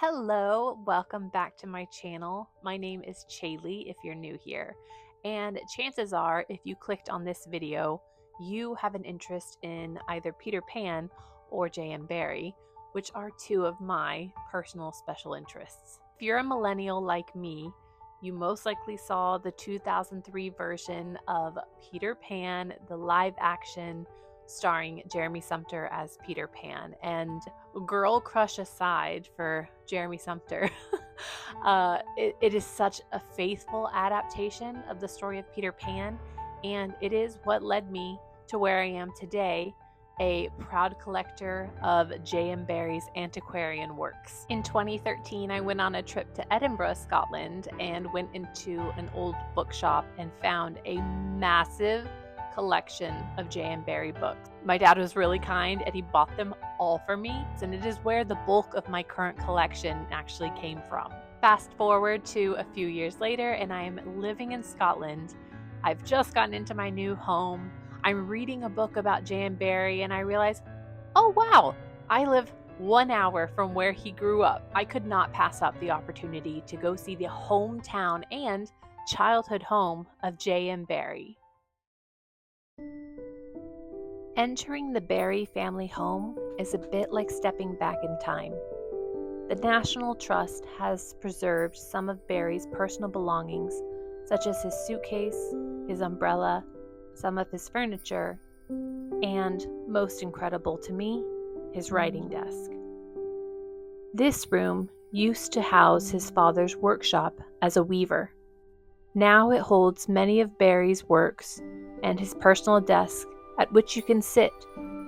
Hello, welcome back to my channel. My name is Chaylee if you're new here, and chances are if you clicked on this video, you have an interest in either Peter Pan or J.M. Barrie, which are two of my personal special interests. If you're a millennial like me, you most likely saw the 2003 version of Peter Pan, the live action starring Jeremy Sumpter as Peter Pan. And girl crush aside for Jeremy Sumpter, it is such a faithful adaptation of the story of Peter Pan, and it is what led me to where I am today, a proud collector of J.M. Barrie's Antiquarian works. In 2013, I went on a trip to Edinburgh, Scotland, and went into an old bookshop and found a massive collection of J.M. Barrie books. My dad was really kind and he bought them all for me, and it is where the bulk of my current collection actually came from. Fast forward to a few years later, and I am living in Scotland. I've just gotten into my new home. I'm reading a book about J.M. Barrie, and I realize, oh wow, I live 1 hour from where he grew up. I could not pass up the opportunity to go see the hometown and childhood home of J.M. Barrie. Entering the Barrie family home is a bit like stepping back in time. The National Trust has preserved some of Barrie's personal belongings, such as his suitcase, his umbrella, some of his furniture, and, most incredible to me, his writing desk. This room used to house his father's workshop as a weaver. Now it holds many of Barrie's works and his personal desk at which you can sit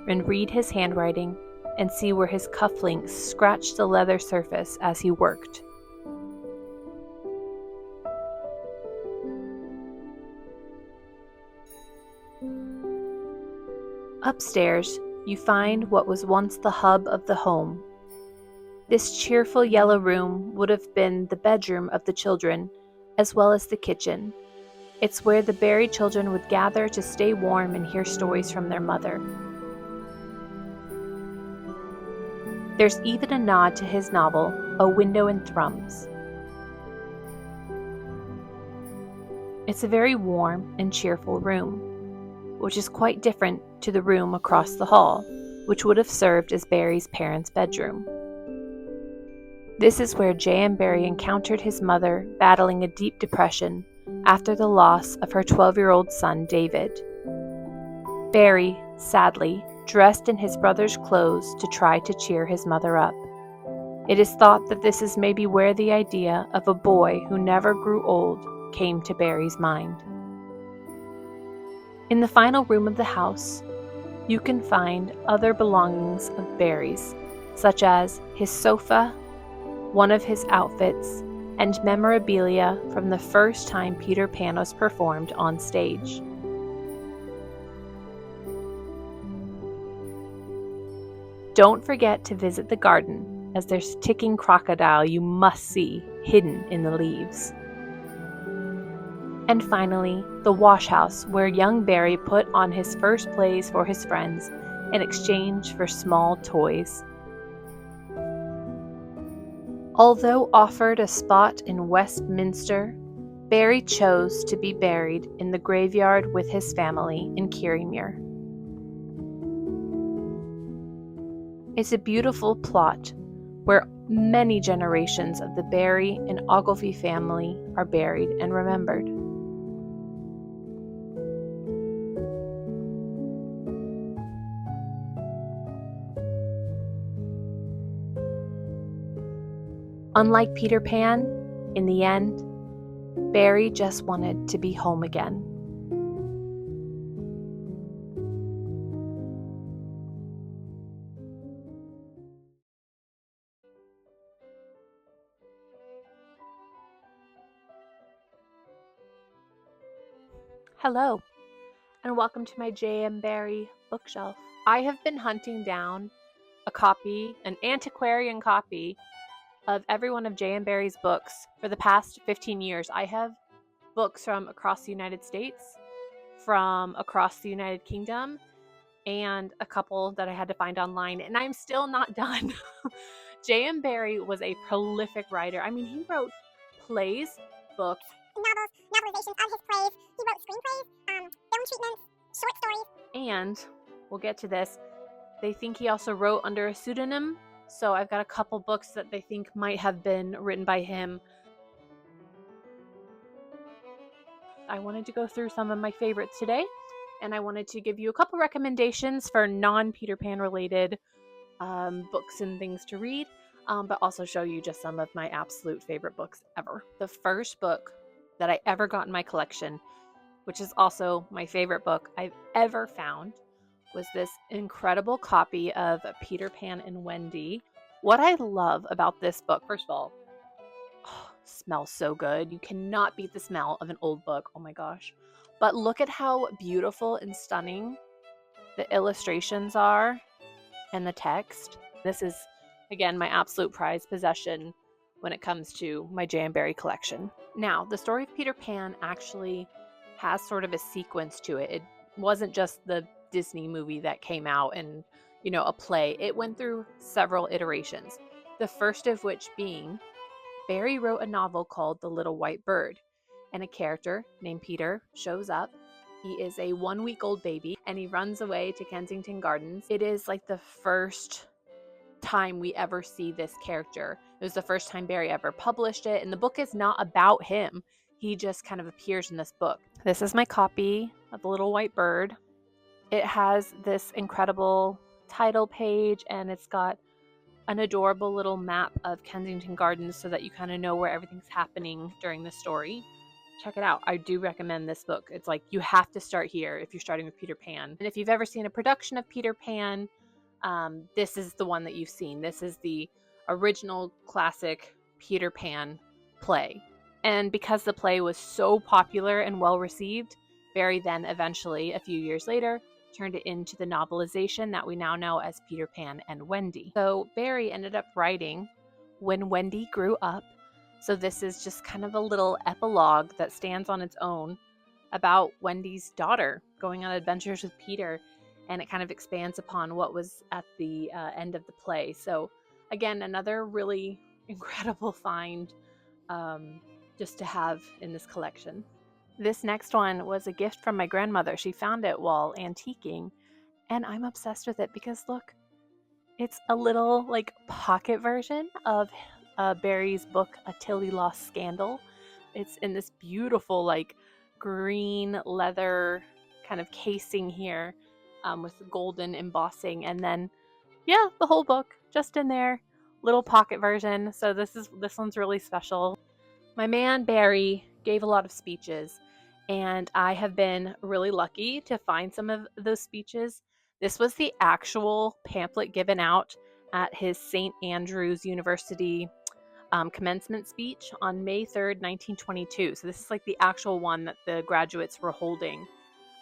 and read his handwriting and see where his cufflinks scratched the leather surface as he worked. Upstairs, you find what was once the hub of the home. This cheerful yellow room would have been the bedroom of the children, as well as the kitchen. It's where the Barrie children would gather to stay warm and hear stories from their mother. There's even a nod to his novel, A Window in Thrums. It's a very warm and cheerful room, which is quite different to the room across the hall, which would have served as Barrie's parents' bedroom. This is where J.M. Barrie encountered his mother battling a deep depression after the loss of her 12-year-old son, David. Barrie, sadly, dressed in his brother's clothes to try to cheer his mother up. It is thought that this is maybe where the idea of a boy who never grew old came to Barrie's mind. In the final room of the house, you can find other belongings of Barrie's, such as his sofa, one of his outfits, and memorabilia from the first time Peter Pan was performed on stage. Don't forget to visit the garden, as there's a ticking crocodile you must see hidden in the leaves. And finally, the wash house, where young Barrie put on his first plays for his friends in exchange for small toys. Although offered a spot in Westminster, Barrie chose to be buried in the graveyard with his family in Kirriemuir. It's a beautiful plot where many generations of the Barrie and Ogilvy family are buried and remembered. Unlike Peter Pan, in the end, Barrie just wanted to be home again. Hello, and welcome to my J.M. Barrie bookshelf. I have been hunting down an antiquarian copy of every one of J.M. Barrie's books for the past 15 years. I have books from across the United States, from across the United Kingdom, and a couple that I had to find online, and I'm still not done J.M. Barrie was a prolific writer. I mean, he wrote plays, books, novels, novelizations of his plays. He wrote screenplays, film treatments, short stories. And we'll get to this. They think he also wrote under a pseudonym. So I've got a couple books that they think might have been written by him. I wanted to go through some of my favorites today, and I wanted to give you a couple recommendations for non-Peter Pan related books and things to read, but also show you just some of my absolute favorite books ever. The first book that I ever got in my collection, which is also my favorite book I've ever found, was this incredible copy of Peter Pan and Wendy. What I love about this book, first of all, smells so good. You cannot beat the smell of an old book. Oh my gosh. But look at how beautiful and stunning the illustrations are and the text. This is, again, my absolute prized possession when it comes to my J.M. Barrie collection. Now, the story of Peter Pan actually has sort of a sequence to it. It wasn't just the Disney movie that came out and, a play. It went through several iterations. The first of which being Barrie wrote a novel called The Little White Bird, and a character named Peter shows up. He is a 1-week-old baby, and he runs away to Kensington Gardens. It is like the first time we ever see this character. It was the first time Barrie ever published it, and the book is not about him. He just kind of appears in this book. This is my copy of The Little White Bird. It has this incredible title page, and it's got an adorable little map of Kensington Gardens so that you kind of know where everything's happening during the story. Check it out. I do recommend this book. It's like you have to start here if you're starting with Peter Pan. And if you've ever seen a production of Peter Pan, this is the one that you've seen. This is the original classic Peter Pan play. And because the play was so popular and well received, Barrie then eventually, a few years later, turned it into the novelization that we now know as Peter Pan and Wendy. So Barrie ended up writing When Wendy Grew Up. So this is just kind of a little epilogue that stands on its own about Wendy's daughter going on adventures with Peter, and it kind of expands upon what was at the end of the play. So again, another really incredible find just to have in this collection. This next one was a gift from my grandmother. She found it while antiquing, and I'm obsessed with it because look, it's a little like pocket version of Barrie's book, A Tilly Lost Scandal. It's in this beautiful like green leather kind of casing here with golden embossing, and then the whole book just in there, little pocket version. So this one's really special. My man Barrie gave a lot of speeches, and I have been really lucky to find some of those speeches. This was the actual pamphlet given out at his St. Andrews University commencement speech on May 3rd, 1922. So this is like the actual one that the graduates were holding.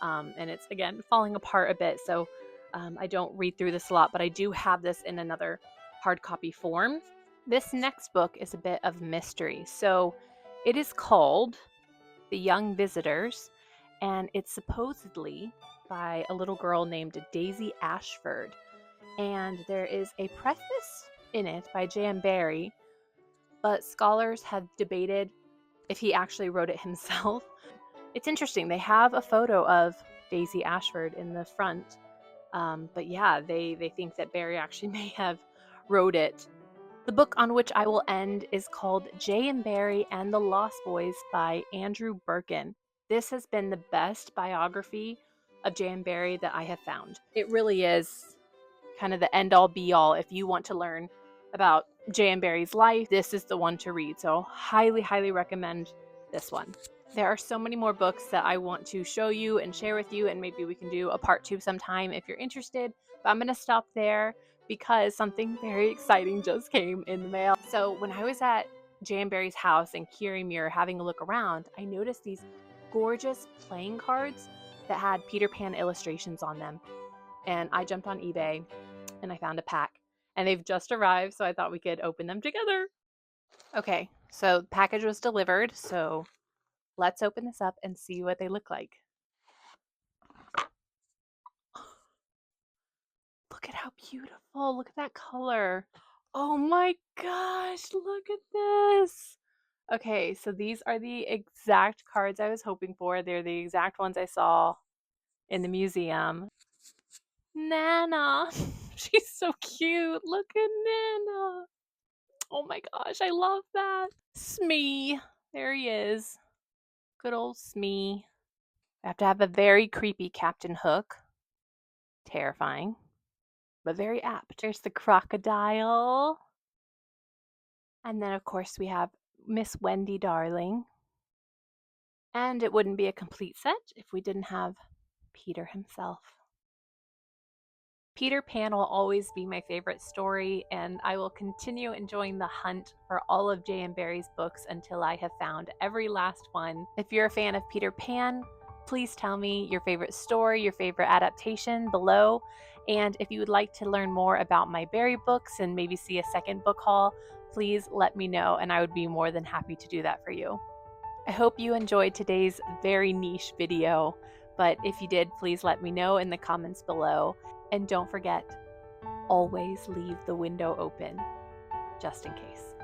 And it's, again, falling apart a bit, so I don't read through this a lot, but I do have this in another hard copy form. This next book is a bit of mystery. So it is called The Young Visitors, and it's supposedly by a little girl named Daisy Ashford. And there is a preface in it by J.M. Barrie, but scholars have debated if he actually wrote it himself. It's interesting. They have a photo of Daisy Ashford in the front. But yeah, they think that Barrie actually may have wrote it. The book on which I will end is called J.M. Barrie and the Lost Boys by Andrew Birkin. This has been the best biography of J.M. Barrie that I have found. It really is kind of the end-all be-all. If you want to learn about J.M. Barrie's life, this is the one to read. So highly, highly recommend this one. There are so many more books that I want to show you and share with you, and maybe we can do a part 2 sometime if you're interested. But I'm going to stop there because something very exciting just came in the mail. So when I was at J.M. Barrie's house in Kirriemuir having a look around, I noticed these gorgeous playing cards that had Peter Pan illustrations on them. And I jumped on eBay and I found a pack. And they've just arrived, so I thought we could open them together. Okay, so the package was delivered, so let's open this up and see what they look like. Look at how beautiful. Look at that color. Oh my gosh, look at this. Okay, so these are the exact cards I was hoping for. They're the exact ones I saw in the museum. Nana, she's so cute. Look at Nana. Oh my gosh, I love that. Smee, there he is. Good old Smee. I have to have a very creepy Captain Hook. Terrifying, but very apt. There's the crocodile. And then, of course, we have Miss Wendy Darling. And it wouldn't be a complete set if we didn't have Peter himself. Peter Pan will always be my favorite story, and I will continue enjoying the hunt for all of J.M. Barrie's books until I have found every last one. If you're a fan of Peter Pan, please tell me your favorite story, your favorite adaptation below. And if you would like to learn more about my Barrie books and maybe see a second book haul, please let me know, and I would be more than happy to do that for you. I hope you enjoyed today's very niche video, but if you did, please let me know in the comments below. And don't forget, always leave the window open, just in case.